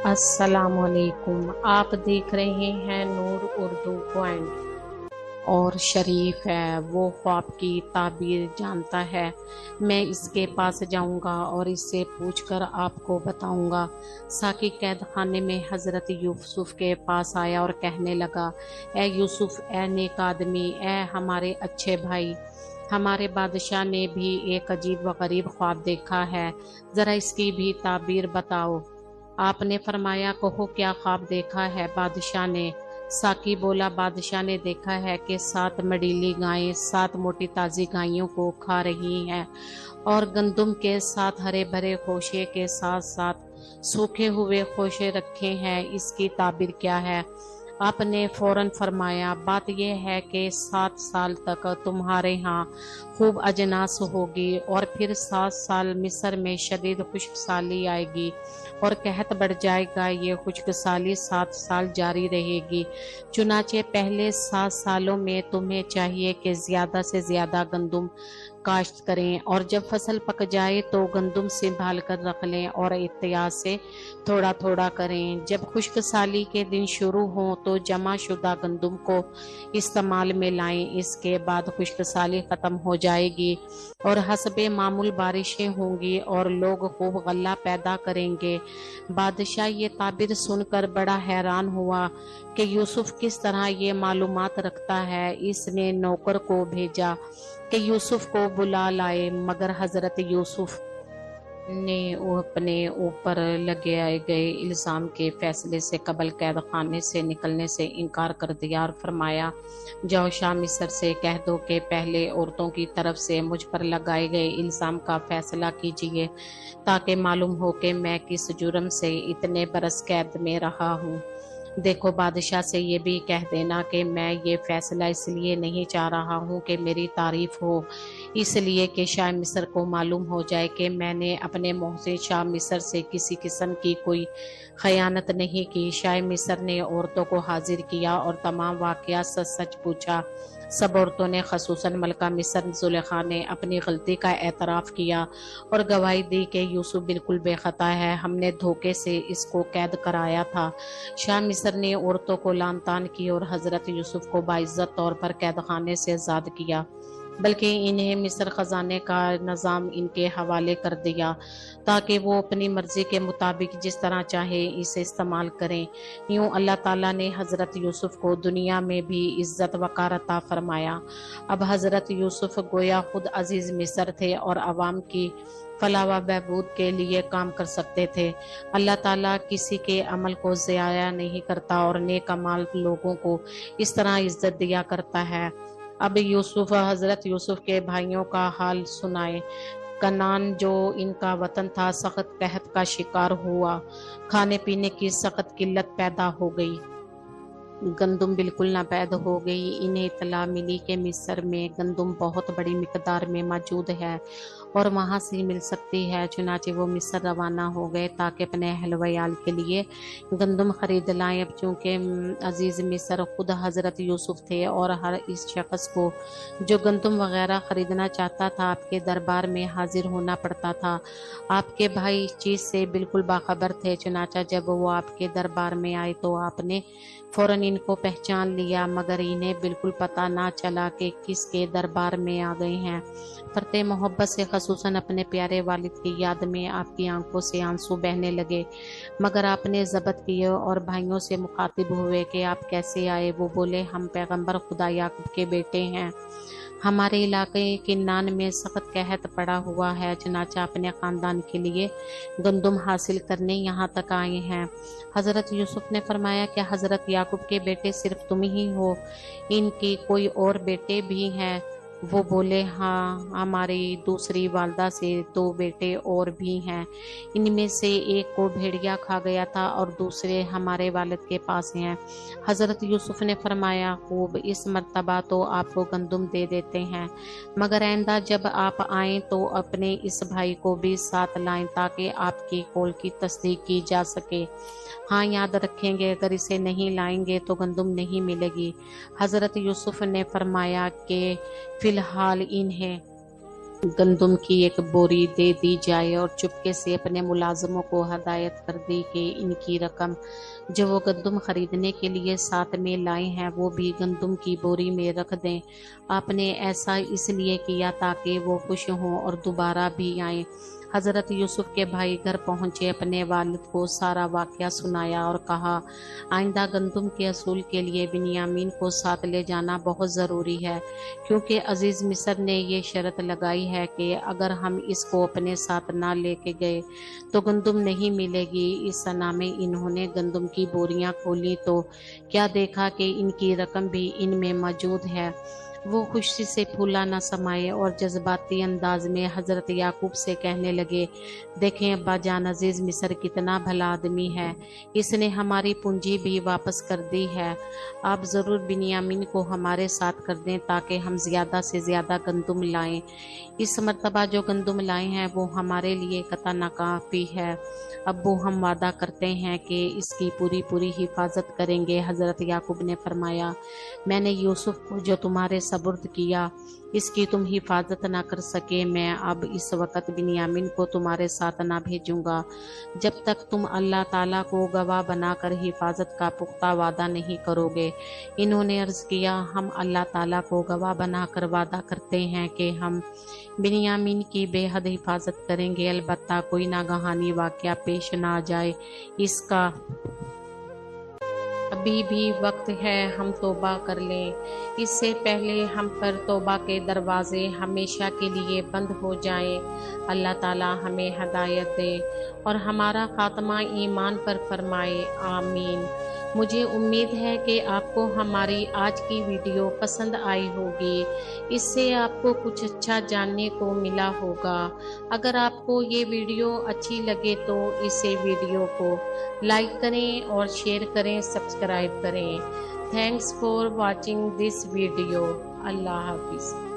अस्सलाम वालेकुम। आप देख रहे हैं नूर उर्दू पॉइंट। और शरीफ है वो ख्वाब की ताबीर जानता है। मैं इसके पास जाऊंगा और इससे पूछकर आपको बताऊंगा। साकी कैद खाने में हजरत यूसुफ के पास आया और कहने लगा, ए यूसुफ, ए नेक आदमी, ए हमारे अच्छे भाई, हमारे बादशाह ने भी एक अजीब व गरीब ख्वाब देखा है, जरा इसकी भी ताबीर बताओ। आपने फरमाया, कहो क्या ख्वाब देखा है। बादशाह ने साकी बोला, बादशाह ने देखा है कि 7 मडीली गायें 7 मोटी ताज़ी गायों को खा रही हैं और गंदुम के साथ हरे भरे खोशे के साथ साथ सूखे हुए खोशे रखे हैं। इसकी ताबीर क्या है। आपने फौरन फरमाया, बात यह है कि 7 साल तक तुम्हारे यहाँ खूब अजनास होगी और फिर 7 साल मिस्र में शदीद खुश्कसाली आएगी और कहत बढ़ जाएगा। ये खुश्कसाली 7 साल जारी रहेगी। चुनाचे पहले 7 सालों में तुम्हें चाहिए कि ज्यादा से ज्यादा गंदुम काश्त करें और जब फसल पक जाए तो गंदुम संभाल कर रख लें और एहतियात से थोड़ा थोड़ा करें। जब खुश्कसाली के दिन शुरू हों तो जमा शुदा गंदुम को इस्तेमाल में लाएं। इसके बाद खुश्कसाली खत्म हो जाएगी और हसबे मामूल बारिशें होंगी और लोग खूब गल्ला पैदा करेंगे। बादशाह ये ताबीर सुनकर बड़ा हैरान हुआ कि यूसुफ किस तरह ये मालूमात रखता है। इसने नौकर को भेजा कि यूसुफ को बुला लाए, मगर हजरत यूसुफ ने अपने ऊपर लगाए गए इल्जाम के फैसले से कबल कैद खाने से निकलने से इनकार कर दिया और फरमाया, जाओ शाह मिस्र से कह दो कि पहले औरतों की तरफ से मुझ पर लगाए गए इल्जाम का फैसला कीजिए ताकि मालूम हो कि मैं किस जुर्म से इतने बरस कैद में रहा हूँ। देखो, बादशाह से ये भी कह देना कि मैं ये फैसला इसलिए नहीं चाह रहा हूँ कि मेरी तारीफ हो, इसलिए कि शाह मिस्र को मालूम हो जाए कि मैंने अपने मुँह से शाह मिस्र से किसी किस्म की कोई खयानत नहीं की। शाह मिस्र ने औरतों को हाजिर किया और तमाम वाकया सच सच पूछा। सब औरतों ने, खसूसन मलका मिस्र जुलेखा ने अपनी गलती का एतराफ़ किया और गवाही दी कि यूसुफ बिल्कुल बेखता है, हमने धोखे से इसको कैद कराया था। शाह मिस्र ने औरतों को लान तान की और हजरत यूसुफ को बाइज्जत तौर पर कैद खाने से आज़ाद किया, बल्कि इन्हें मिस्र खजाने का निज़ाम इनके हवाले कर दिया ताकि वो अपनी मर्जी के मुताबिक जिस तरह चाहे इसे इस्तेमाल करें। यूं अल्लाह ताला ने हज़रत यूसुफ को दुनिया में भी इज्जत वक़ार अता फरमाया। अब हज़रत यूसुफ गोया खुद अजीज़ मिस्र थे और अवाम की फलाह व बहबूद के लिए काम कर सकते थे। अल्लाह ताला किसी के अमल को ज़ाया नहीं करता और नेक अमाल लोगों को इस तरह इज्जत दिया करता है। अब यूसुफ, हजरत यूसुफ के भाइयों का हाल सुनाए। कनान जो इनका वतन था सख्त कहत का शिकार हुआ, खाने पीने की सख्त किल्लत पैदा हो गई, गंदुम बिल्कुल नापैद हो गई। इन्हें इतला मिली कि मिस्र में गंदुम बहुत बड़ी मिकदार में मौजूद है और वहाँ से मिल सकती है। चुनाचे वो मिस्र रवाना हो गए ताकि अपने अहल वयाल के लिए गंदुम खरीद लाएं। अब चूँकि अजीज़ मिस्र खुद हज़रत यूसुफ थे और हर इस शख्स को जो गंदुम वगैरह ख़रीदना चाहता था आपके दरबार में हाजिर होना पड़ता था। आपके भाई इस चीज़ से बिल्कुल बाखबर थे। चुनाचा जब वो आपके दरबार में आए तो आपने फ़ौरन इनको पहचान लिया, मगर इन्हें बिल्कुल पता ना चला कि किसके दरबार में आ गए हैं। फरते मोहब्बत से खसूसन अपने प्यारे वालिद की याद में आपकी आंखों से आंसू बहने लगे, मगर आपने ज़ब्त किए और भाइयों से मुखातिब हुए कि आप कैसे आए। वो बोले, हम पैगंबर खुदा याकूब के बेटे हैं, हमारे इलाके किन्नान में सख्त कहत पड़ा हुआ है, चुनाचा अपने ख़ानदान के लिए गंदुम हासिल करने यहाँ तक आए हैं। हज़रत यूसुफ ने फरमाया कि हज़रत याकूब के बेटे सिर्फ तुम ही हो, इनकी कोई और बेटे भी हैं। वो बोले, हाँ, हमारी दूसरी वालदा से 2 बेटे और भी हैं, इनमें से एक को भेड़िया खा गया था और दूसरे हमारे वालिद के पास हैं। हज़रत यूसुफ ने फरमाया, खूब, इस मर्तबा तो आपको गंदुम दे देते हैं, मगर आइंदा जब आप आएँ तो अपने इस भाई को भी साथ लाएं ताकि आपकी कौल की तस्दीक की जा सके। हाँ, याद रखेंगे, अगर इसे नहीं लाएंगे तो गंदुम नहीं मिलेगी। हज़रत यूसुफ ने फरमाया कि फ़िलहाल इन्हें गंदुम की एक बोरी दे दी जाए और चुपके से अपने मुलाजमों को हदायत कर दी कि इनकी रकम जो वो गंदुम खरीदने के लिए साथ में लाए हैं वो भी गंदुम की बोरी में रख दें। आपने ऐसा इसलिए किया ताकि वो खुश हों और दोबारा भी आएं। हज़रत यूसुफ के भाई घर पहुंचे, अपने वालिद को सारा वाक़या सुनाया और कहा, आइंदा गंदुम के असूल के लिए बिन्यामीन को साथ ले जाना बहुत ज़रूरी है, क्योंकि अजीज़ मिस्र ने ये शर्त लगाई है कि अगर हम इसको अपने साथ ना लेके गए तो गंदुम नहीं मिलेगी। इस सना में इन्होंने गंदुम की बोरियां खोली तो क्या देखा कि इनकी रकम भी इनमें मौजूद है। वो खुशी से फूला न समाये और जज्बाती अंदाज में हजरत याकूब से कहने लगे, देखें अब्बा जान, अजीज मिस्र कितना भला आदमी है, इसने हमारी पूंजी भी वापस कर दी है। आप ज़रूर बिन्यामीन को हमारे साथ कर दें ताकि हम ज़्यादा से ज़्यादा गंदुम लाएं। इस मरतबा जो गंदुम लाए हैं वो हमारे लिए कतई नाकाफी है। अब्बू, हम वादा करते हैं कि इसकी पूरी पूरी हिफाजत करेंगे। हज़रत याकूब ने फरमाया, मैंने यूसुफ को जो तुम्हारे सपुर्द किया इसकी तुम हिफाजत ना कर सके, मैं अब इस वक्त बिन्यामीन को तुम्हारे साथ ना भेजूंगा जब तक तुम अल्लाह ताला को गवाह बनाकर हिफाजत का पुख्ता वादा नहीं करोगे। इन्होंने अर्ज किया, हम अल्लाह ताला को गवाह बनाकर वादा करते हैं कि हम बिन्यामीन की बेहद हिफाजत करेंगे, अलबत्ता कोई नागहानी वाक़या पेश ना आ जाए। इसका अभी भी वक्त है, हम तौबा कर लें, इससे पहले हम पर तौबा के दरवाज़े हमेशा के लिए बंद हो जाएं। अल्लाह ताला हमें हदायत दे और हमारा खात्मा ईमान पर फरमाए, आमीन। मुझे उम्मीद है कि आपको हमारी आज की वीडियो पसंद आई होगी, इससे आपको कुछ अच्छा जानने को मिला होगा। अगर आपको ये वीडियो अच्छी लगे तो इसे वीडियो को लाइक करें और शेयर करें, सब्सक्राइब करें। Thanks for watching this video. अल्लाह हाफिज़।